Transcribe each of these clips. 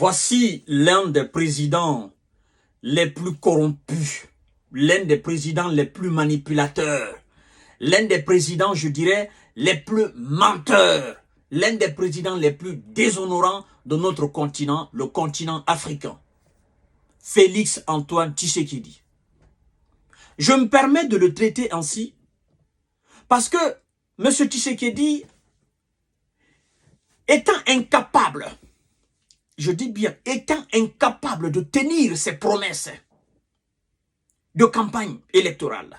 Voici l'un des présidents les plus corrompus, l'un des présidents les plus manipulateurs, l'un des présidents, je dirais, les plus menteurs, l'un des présidents les plus déshonorants de notre continent, le continent africain. Félix Antoine Tshisekedi. Je me permets de le traiter ainsi parce que M. Tshisekedi, étant incapable, je dis bien, étant incapable de tenir ses promesses de campagne électorale,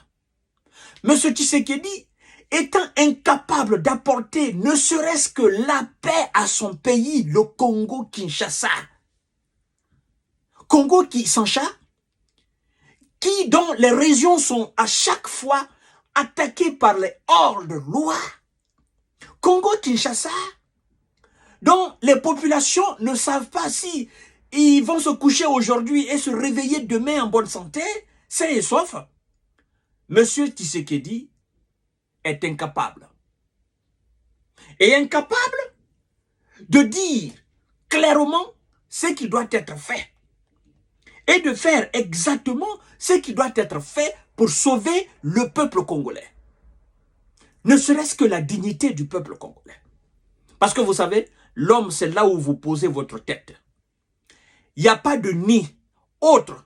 M. Tshisekedi, étant incapable d'apporter ne serait-ce que la paix à son pays, le Congo-Kinshasa, Congo-Kinshasa, dont les régions sont à chaque fois attaquées par les hordes noires, Congo-Kinshasa, dont les populations ne savent pas si ils vont se coucher aujourd'hui et se réveiller demain en bonne santé, sain et sauf. Monsieur Tshisekedi est incapable. Et incapable de dire clairement ce qui doit être fait. Et de faire exactement ce qui doit être fait pour sauver le peuple congolais. Ne serait-ce que la dignité du peuple congolais. Parce que vous savez, l'homme, c'est là où vous posez votre tête. Il n'y a pas de nid autre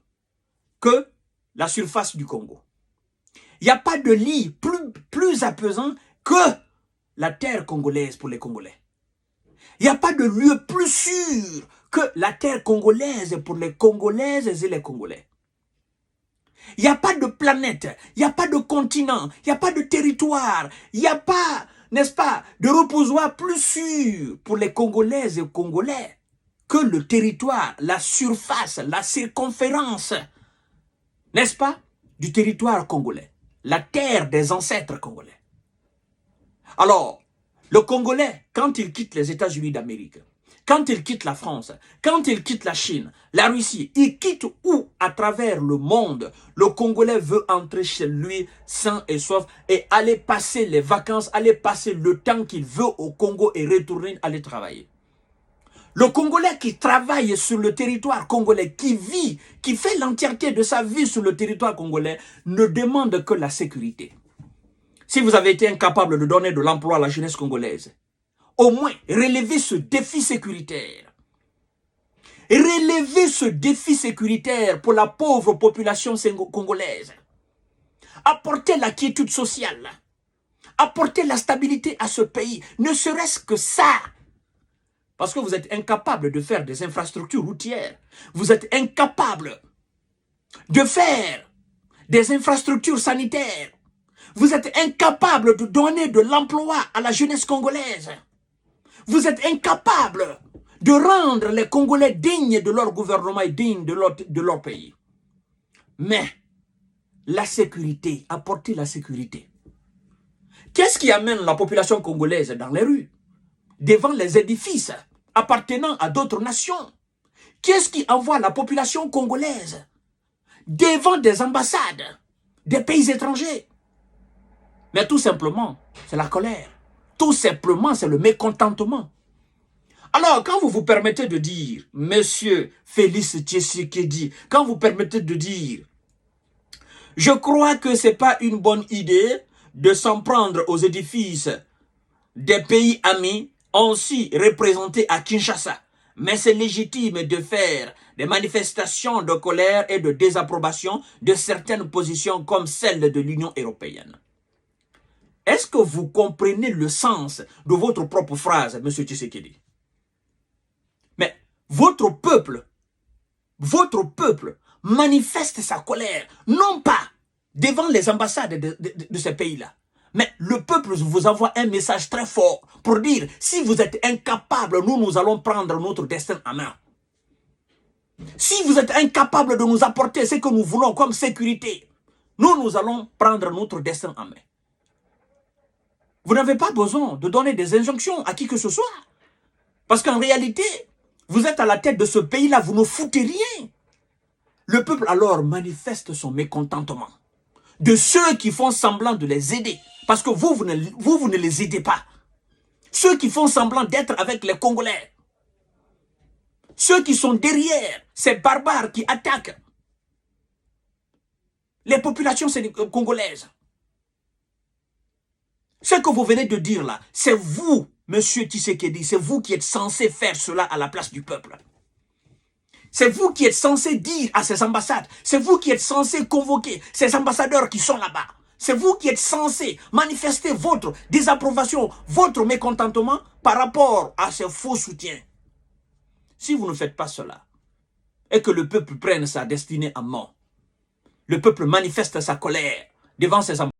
que la surface du Congo. Il n'y a pas de lit plus apaisant que la terre congolaise pour les Congolais. Il n'y a pas de lieu plus sûr que la terre congolaise pour les Congolaises et les Congolais. Il n'y a pas de planète, il n'y a pas de continent, il n'y a pas de territoire, il n'y a pas, n'est-ce pas, de reposoir plus sûr pour les Congolaises et Congolais que le territoire, la surface, la circonférence, n'est-ce pas, du territoire congolais, la terre des ancêtres congolais. Alors, le Congolais, quand il quitte les États-Unis d'Amérique, quand il quitte la France, quand il quitte la Chine, la Russie, il quitte où à travers le monde, le Congolais veut entrer chez lui sain et sauf et aller passer les vacances, aller passer le temps qu'il veut au Congo et retourner aller travailler. Le Congolais qui travaille sur le territoire congolais, qui vit, qui fait l'entièreté de sa vie sur le territoire congolais, ne demande que la sécurité. Si vous avez été incapable de donner de l'emploi à la jeunesse congolaise, au moins relevez ce défi sécuritaire. Relevez ce défi sécuritaire pour la pauvre population congolaise. Apportez la quiétude sociale. Apportez la stabilité à ce pays. Ne serait-ce que ça. Parce que vous êtes incapable de faire des infrastructures routières. Vous êtes incapable de faire des infrastructures sanitaires. Vous êtes incapable de donner de l'emploi à la jeunesse congolaise. Vous êtes incapable de rendre les Congolais dignes de leur gouvernement et dignes de leur pays. Mais la sécurité, apporter la sécurité. Qu'est-ce qui amène la population congolaise dans les rues, devant les édifices appartenant à d'autres nations? Qu'est-ce qui envoie la population congolaise devant des ambassades des pays étrangers? Mais tout simplement, c'est la colère. Tout simplement, c'est le mécontentement. Alors, quand vous vous permettez de dire, Monsieur Félix Tshisekedi, quand vous permettez de dire, je crois que ce n'est pas une bonne idée de s'en prendre aux édifices des pays amis, aussi représentés à Kinshasa, mais c'est légitime de faire des manifestations de colère et de désapprobation de certaines positions comme celle de l'Union européenne. Est-ce que vous comprenez le sens de votre propre phrase, M. Tshisekedi? Mais votre peuple manifeste sa colère, non pas devant les ambassades de ces pays-là, mais le peuple vous envoie un message très fort pour dire, si vous êtes incapable, nous allons prendre notre destin en main. Si vous êtes incapable de nous apporter ce que nous voulons comme sécurité, nous allons prendre notre destin en main. Vous n'avez pas besoin de donner des injonctions à qui que ce soit. Parce qu'en réalité, vous êtes à la tête de ce pays-là, vous ne foutez rien. Le peuple alors manifeste son mécontentement de ceux qui font semblant de les aider. Parce que vous ne les aidez pas. Ceux qui font semblant d'être avec les Congolais. ceux qui sont derrière ces barbares qui attaquent les populations congolaises. Ce que vous venez de dire là, c'est vous, monsieur Tshisekedi, c'est vous qui êtes censé faire cela à la place du peuple. C'est vous qui êtes censé dire à ces ambassades, c'est vous qui êtes censé convoquer ces ambassadeurs qui sont là-bas. C'est vous qui êtes censé manifester votre désapprobation, votre mécontentement par rapport à ces faux soutiens. Si vous ne faites pas cela, et que le peuple prenne sa destinée en main, le peuple manifeste sa colère devant ses ambassadeurs,